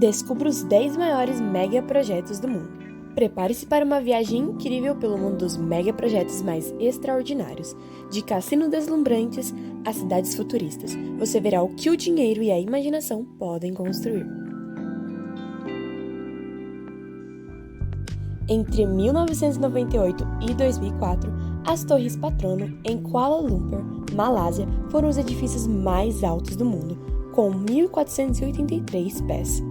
Descubra os 10 maiores megaprojetos do mundo. Prepare-se para uma viagem incrível pelo mundo dos megaprojetos mais extraordinários. De cassinos deslumbrantes a cidades futuristas, você verá o que o dinheiro e a imaginação podem construir. Entre 1998 e 2004, as Torres Patrono, em Kuala Lumpur, Malásia, foram os edifícios mais altos do mundo, com 1.483 pés.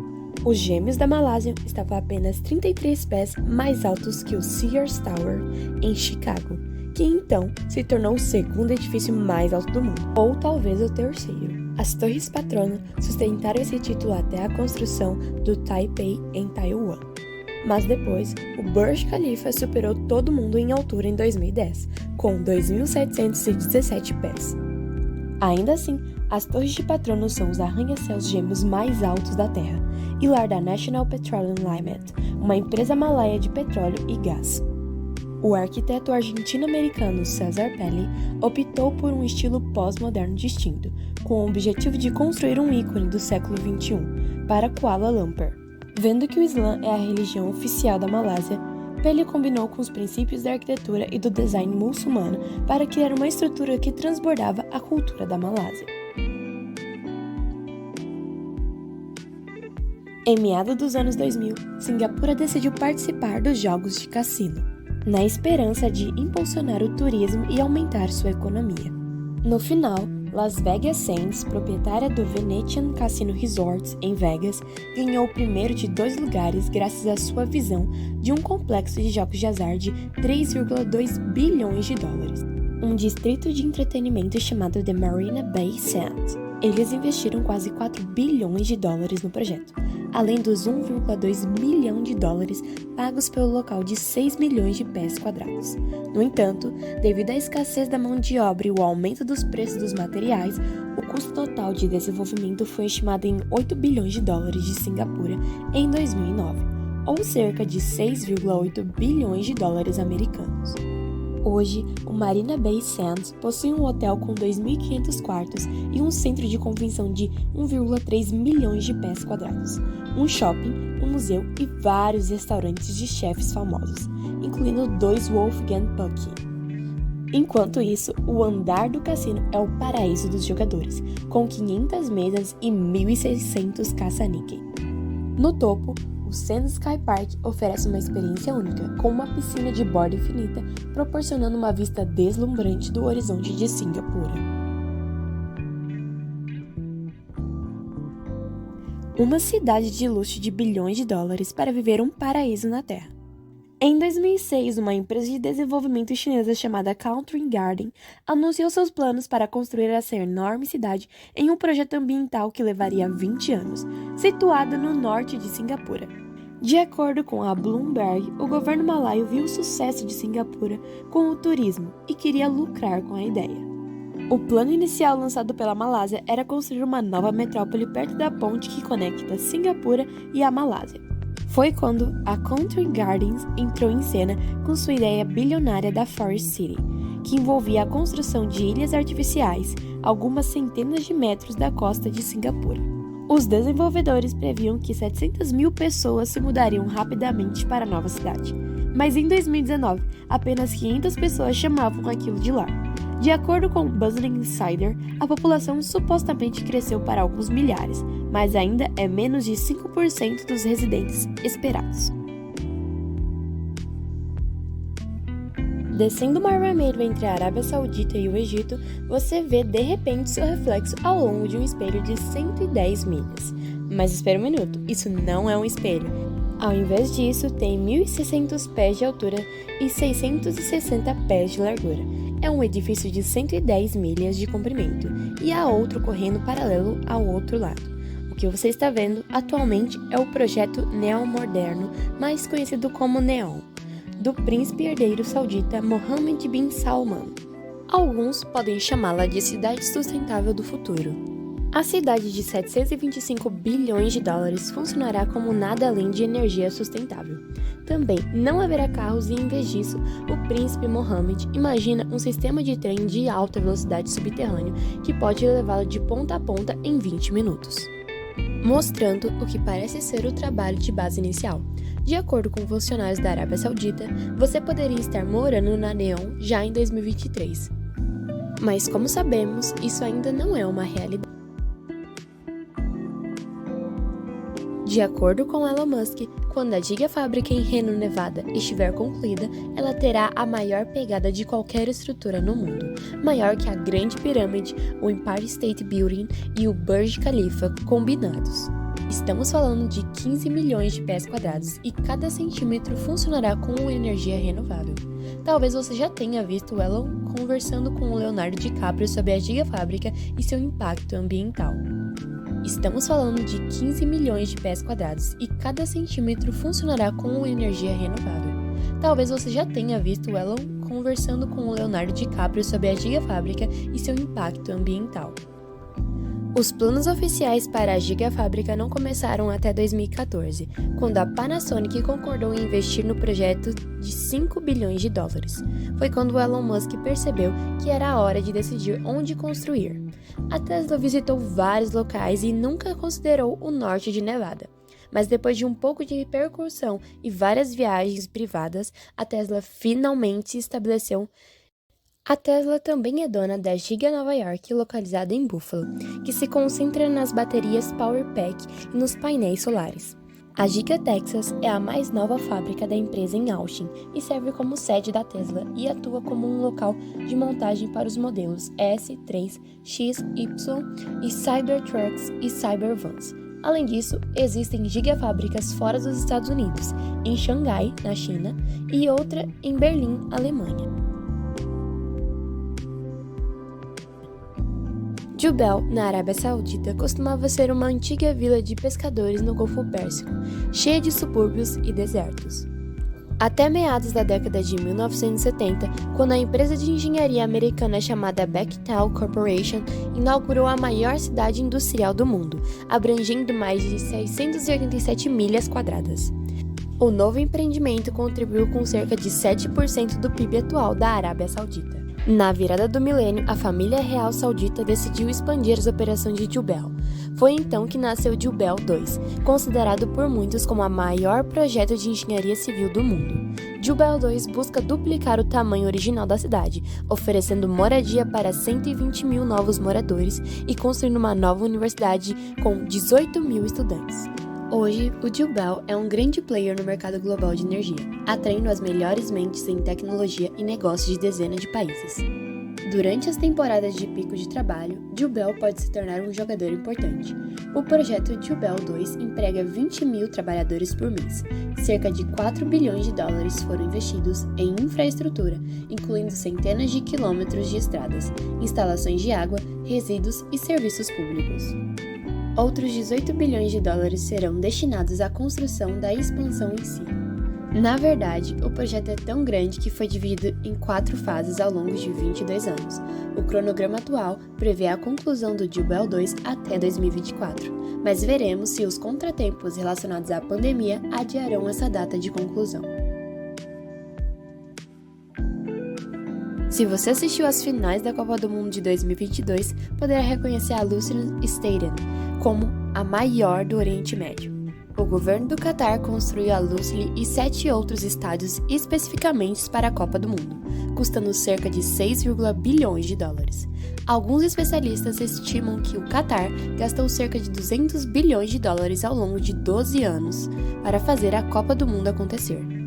Os Gêmeos da Malásia estavam apenas 33 pés mais altos que o Sears Tower, em Chicago, que então se tornou o segundo edifício mais alto do mundo, ou talvez o terceiro. As Torres Patrono sustentaram esse título até a construção do Taipei, em Taiwan. Mas depois, o Burj Khalifa superou todo mundo em altura em 2010, com 2.717 pés. Ainda assim, as Torres de Patrono são os arranha-céus gêmeos mais altos da Terra e lar da National Petroleum Limited, uma empresa malaia de petróleo e gás. O arquiteto argentino-americano Cesar Pelli optou por um estilo pós-moderno distinto, com o objetivo de construir um ícone do século XXI para Kuala Lumpur. Vendo que o Islã é a religião oficial da Malásia, Pelli combinou com os princípios da arquitetura e do design muçulmano para criar uma estrutura que transbordava a cultura da Malásia. Em meados dos anos 2000, Singapura decidiu participar dos Jogos de Cassino, na esperança de impulsionar o turismo e aumentar sua economia. No final, Las Vegas Sands, proprietária do Venetian Casino Resorts em Vegas, ganhou o primeiro de 2 lugares graças à sua visão de um complexo de jogos de azar de 3,2 bilhões de dólares, um distrito de entretenimento chamado The Marina Bay Sands. Eles investiram quase 4 bilhões de dólares no projeto, além dos 1,2 milhão de dólares pagos pelo local de 6 milhões de pés quadrados. No entanto, devido à escassez da mão de obra e o aumento dos preços dos materiais, o custo total de desenvolvimento foi estimado em 8 bilhões de dólares de Singapura em 2009, ou cerca de 6,8 bilhões de dólares americanos. Hoje, o Marina Bay Sands possui um hotel com 2.500 quartos e um centro de convenção de 1,3 milhões de pés quadrados, um shopping, um museu e vários restaurantes de chefes famosos, incluindo 2 Wolfgang Puck. Enquanto isso, o andar do cassino é o paraíso dos jogadores, com 500 mesas e 1.600 caça-níquel. No topo, o Sands Sky Park oferece uma experiência única, com uma piscina de borda infinita, proporcionando uma vista deslumbrante do horizonte de Singapura. Uma cidade de luxo de bilhões de dólares para viver um paraíso na Terra. Em 2006, uma empresa de desenvolvimento chinesa chamada Country Garden anunciou seus planos para construir essa enorme cidade em um projeto ambiental que levaria 20 anos, situada no norte de Singapura. De acordo com a Bloomberg, o governo malaio viu o sucesso de Singapura com o turismo e queria lucrar com a ideia. O plano inicial lançado pela Malásia era construir uma nova metrópole perto da ponte que conecta Singapura e a Malásia. Foi quando a Country Gardens entrou em cena com sua ideia bilionária da Forest City, que envolvia a construção de ilhas artificiais, algumas centenas de metros da costa de Singapura. Os desenvolvedores previam que 700 mil pessoas se mudariam rapidamente para a nova cidade, mas em 2019, apenas 500 pessoas chamavam aquilo de lar. De acordo com o Business Insider, a população supostamente cresceu para alguns milhares, mas ainda é menos de 5% dos residentes esperados. Descendo o Mar Vermelho entre a Arábia Saudita e o Egito, você vê de repente seu reflexo ao longo de um espelho de 110 milhas. Mas espera um minuto, isso não é um espelho. Ao invés disso, tem 1.600 pés de altura e 660 pés de largura. É um edifício de 110 milhas de comprimento e há outro correndo paralelo ao outro lado. O que você está vendo atualmente é o projeto neomoderno, mais conhecido como NEOM, do príncipe herdeiro saudita Mohammed bin Salman. Alguns podem chamá-la de cidade sustentável do futuro. A cidade de 725 bilhões de dólares funcionará como nada além de energia sustentável. Também não haverá carros e, em vez disso, o príncipe Mohammed imagina um sistema de trem de alta velocidade subterrâneo que pode levá-lo de ponta a ponta em 20 minutos. mostrando o que parece ser o trabalho de base inicial. De acordo com funcionários da Arábia Saudita, você poderia estar morando na Neom já em 2023. Mas como sabemos, isso ainda não é uma realidade. De acordo com Elon Musk, quando a gigafábrica em Reno, Nevada, estiver concluída, ela terá a maior pegada de qualquer estrutura no mundo, maior que a Grande Pirâmide, o Empire State Building e o Burj Khalifa combinados. Estamos falando de 15 milhões de pés quadrados e cada centímetro funcionará com energia renovável. Talvez você já tenha visto o Elon conversando com o Leonardo DiCaprio sobre a gigafábrica e seu impacto ambiental. Estamos falando de 15 milhões de pés quadrados e cada centímetro funcionará com energia renovável. Talvez você já tenha visto o Elon conversando com o Leonardo DiCaprio sobre a gigafábrica e seu impacto ambiental. Os planos oficiais para a gigafábrica não começaram até 2014, quando a Panasonic concordou em investir no projeto de 5 bilhões de dólares. Foi quando o Elon Musk percebeu que era a hora de decidir onde construir. A Tesla visitou vários locais e nunca considerou o norte de Nevada. Mas depois de um pouco de repercussão e várias viagens privadas, a Tesla finalmente se estabeleceu. A Tesla também é dona da Giga Nova York, localizada em Buffalo, que se concentra nas baterias Powerpack e nos painéis solares. A Giga Texas é a mais nova fábrica da empresa em Austin e serve como sede da Tesla e atua como um local de montagem para os modelos S, 3, X, Y e Cybertrucks e Cybervans. Além disso, existem gigafábricas fora dos Estados Unidos, em Xangai, na China, e outra em Berlim, Alemanha. Jubel, na Arábia Saudita, costumava ser uma antiga vila de pescadores no Golfo Pérsico, cheia de subúrbios e desertos. Até meados da década de 1970, quando a empresa de engenharia americana chamada Bechtel Corporation inaugurou a maior cidade industrial do mundo, abrangendo mais de 687 milhas quadradas. O novo empreendimento contribuiu com cerca de 7% do PIB atual da Arábia Saudita. Na virada do milênio, a família real saudita decidiu expandir as operações de Jubel. Foi então que nasceu Jubel 2, considerado por muitos como o maior projeto de engenharia civil do mundo. Jubel 2 busca duplicar o tamanho original da cidade, oferecendo moradia para 120 mil novos moradores e construindo uma nova universidade com 18 mil estudantes. Hoje, o Jubel é um grande player no mercado global de energia, atraindo as melhores mentes em tecnologia e negócios de dezenas de países. Durante as temporadas de pico de trabalho, Jubel pode se tornar um jogador importante. O projeto Jubel 2 emprega 20 mil trabalhadores por mês. Cerca de 4 bilhões de dólares foram investidos em infraestrutura, incluindo centenas de quilômetros de estradas, instalações de água, resíduos e serviços públicos. Outros 18 bilhões de dólares serão destinados à construção da expansão em si. Na verdade, o projeto é tão grande que foi dividido em 4 fases ao longo de 22 anos. O cronograma atual prevê a conclusão do Jubel 2 até 2024, mas veremos se os contratempos relacionados à pandemia adiarão essa data de conclusão. Se você assistiu às finais da Copa do Mundo de 2022, poderá reconhecer a Lusail Stadium como a maior do Oriente Médio. O governo do Catar construiu a Lusail e 7 outros estádios especificamente para a Copa do Mundo, custando cerca de 6,1 bilhões de dólares. Alguns especialistas estimam que o Catar gastou cerca de 200 bilhões de dólares ao longo de 12 anos para fazer a Copa do Mundo acontecer.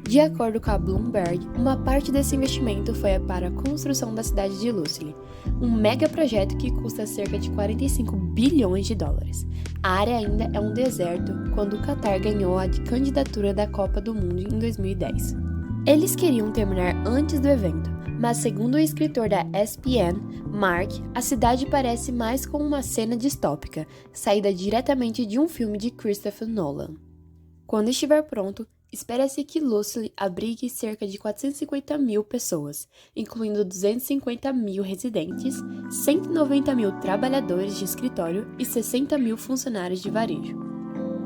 De acordo com a Bloomberg, uma parte desse investimento foi para a construção da cidade de Lusail, um mega projeto que custa cerca de 45 bilhões de dólares. A área ainda é um deserto quando o Catar ganhou a candidatura da Copa do Mundo em 2010. Eles queriam terminar antes do evento, mas segundo o escritor da ESPN, Mark, a cidade parece mais como uma cena distópica, saída diretamente de um filme de Christopher Nolan. Quando estiver pronto, espera-se que Lusail abrigue cerca de 450 mil pessoas, incluindo 250 mil residentes, 190 mil trabalhadores de escritório e 60 mil funcionários de varejo.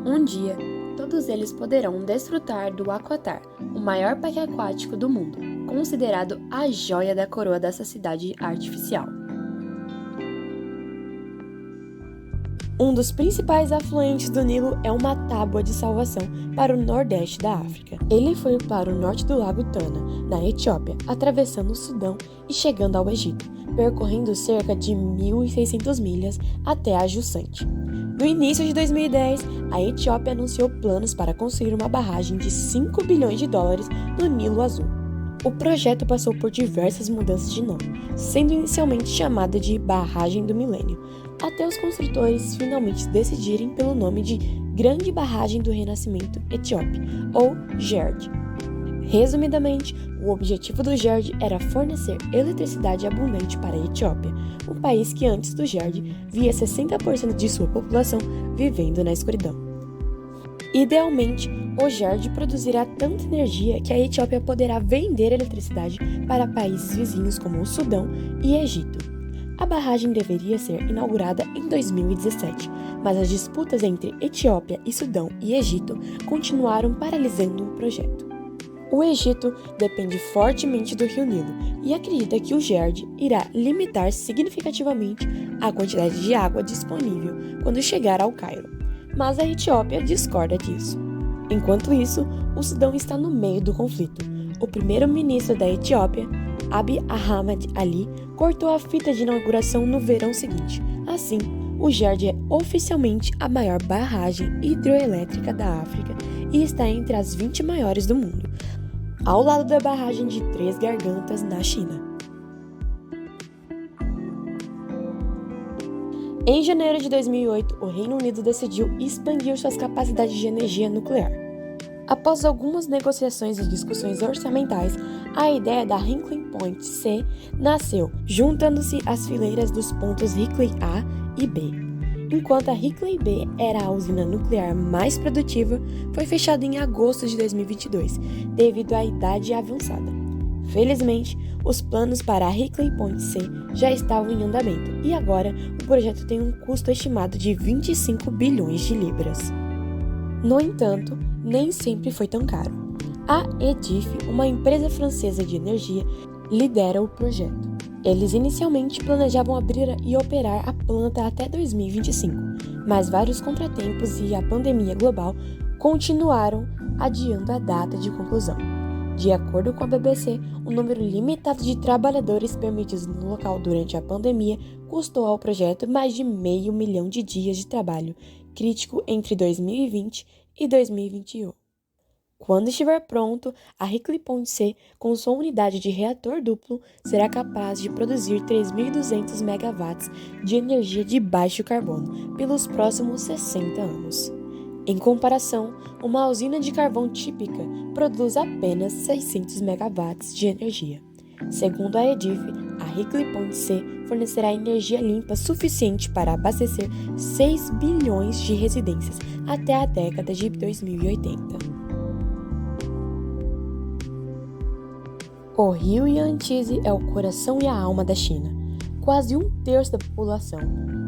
Um dia, todos eles poderão desfrutar do Aquatar, o maior parque aquático do mundo, considerado a joia da coroa dessa cidade artificial. Um dos principais afluentes do Nilo é uma tábua de salvação para o nordeste da África. Ele foi para o norte do Lago Tana, na Etiópia, atravessando o Sudão e chegando ao Egito, percorrendo cerca de 1.600 milhas até a Jusante. No início de 2010, a Etiópia anunciou planos para construir uma barragem de 5 bilhões de dólares no Nilo Azul. O projeto passou por diversas mudanças de nome, sendo inicialmente chamada de Barragem do Milênio, até os construtores finalmente decidirem pelo nome de Grande Barragem do Renascimento Etíope, ou GERD. Resumidamente, o objetivo do GERD era fornecer eletricidade abundante para a Etiópia, um país que antes do GERD via 60% de sua população vivendo na escuridão. Idealmente, o GERD produzirá tanta energia que a Etiópia poderá vender eletricidade para países vizinhos como o Sudão e Egito. A barragem deveria ser inaugurada em 2017, mas as disputas entre Etiópia e Sudão e Egito continuaram paralisando o projeto. O Egito depende fortemente do rio Nilo e acredita que o GERD irá limitar significativamente a quantidade de água disponível quando chegar ao Cairo, mas a Etiópia discorda disso. Enquanto isso, o Sudão está no meio do conflito. O primeiro-ministro da Etiópia, Abiy Ahmed Ali, cortou a fita de inauguração no verão seguinte. Assim, o GERD é oficialmente a maior barragem hidroelétrica da África e está entre as 20 maiores do mundo, ao lado da barragem de Três Gargantas, na China. Em janeiro de 2008, o Reino Unido decidiu expandir suas capacidades de energia nuclear. Após algumas negociações e discussões orçamentais, a ideia da Hinkley Point C nasceu, juntando-se às fileiras dos pontos Hinkley A e B. Enquanto a Hinkley B era a usina nuclear mais produtiva, foi fechada em agosto de 2022, devido à idade avançada. Felizmente, os planos para a Hinkley Point C já estavam em andamento e agora o projeto tem um custo estimado de 25 bilhões de libras. No entanto, nem sempre foi tão caro. A EDF, uma empresa francesa de energia, lidera o projeto. Eles inicialmente planejavam abrir e operar a planta até 2025, mas vários contratempos e a pandemia global continuaram adiando a data de conclusão. De acordo com a BBC, o número limitado de trabalhadores permitidos no local durante a pandemia custou ao projeto mais de 500 mil de dias de trabalho crítico entre 2020 e 2021. Quando estiver pronto, a Hinkley Point C, com sua unidade de reator duplo, será capaz de produzir 3.200 megawatts de energia de baixo carbono pelos próximos 60 anos. Em comparação, uma usina de carvão típica produz apenas 600 megawatts de energia. Segundo a EDF, a Hinkley Point C fornecerá energia limpa suficiente para abastecer 6 bilhões de residências até a década de 2080. O rio Yangtze é o coração e a alma da China. Quase um terço da população,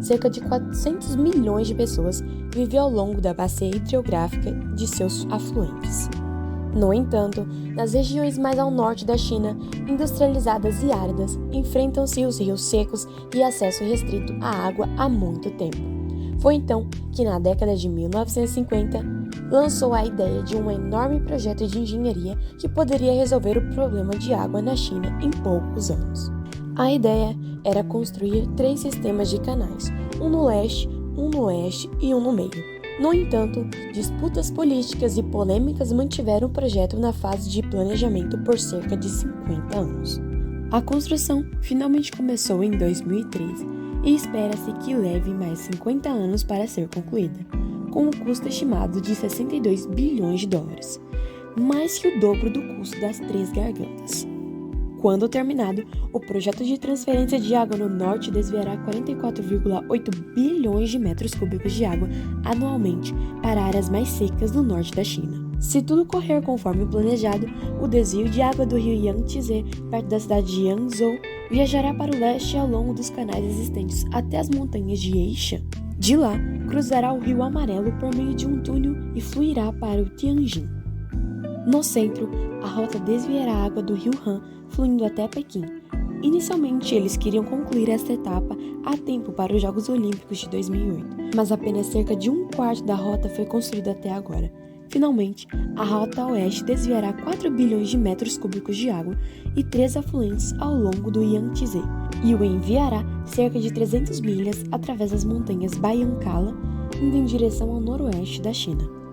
cerca de 400 milhões de pessoas, vive ao longo da bacia hidrográfica de seus afluentes. No entanto, nas regiões mais ao norte da China, industrializadas e áridas, enfrentam-se os rios secos e acesso restrito à água há muito tempo. Foi então que, na década de 1950, lançou a ideia de um enorme projeto de engenharia que poderia resolver o problema de água na China em poucos anos. A ideia era construir 3 sistemas de canais, um no leste, um no oeste e um no meio. No entanto, disputas políticas e polêmicas mantiveram o projeto na fase de planejamento por cerca de 50 anos. A construção finalmente começou em 2013 e espera-se que leve mais 50 anos para ser concluída, com um custo estimado de 62 bilhões de dólares, mais que o dobro do custo das Três Gargantas. Quando terminado, o projeto de transferência de água no norte desviará 44,8 bilhões de metros cúbicos de água anualmente para áreas mais secas do norte da China. Se tudo correr conforme planejado, o desvio de água do rio Yangtze, perto da cidade de Yangzhou, viajará para o leste ao longo dos canais existentes até as montanhas de Heishan. De lá, cruzará o Rio Amarelo por meio de um túnel e fluirá para o Tianjin. No centro, a rota desviará a água do rio Han, fluindo até Pequim. Inicialmente, eles queriam concluir esta etapa a tempo para os Jogos Olímpicos de 2008, mas apenas cerca de um quarto da rota foi construída até agora. Finalmente, a Rota Oeste desviará 4 bilhões de metros cúbicos de água e 3 afluentes ao longo do Yangtze, e o enviará cerca de 300 milhas através das montanhas Bayankala, indo em direção ao noroeste da China.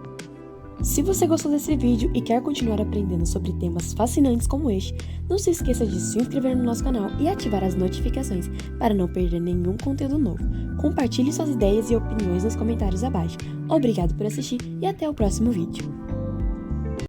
Se você gostou desse vídeo e quer continuar aprendendo sobre temas fascinantes como este, não se esqueça de se inscrever no nosso canal e ativar as notificações para não perder nenhum conteúdo novo. Compartilhe suas ideias e opiniões nos comentários abaixo. Obrigado por assistir e até o próximo vídeo.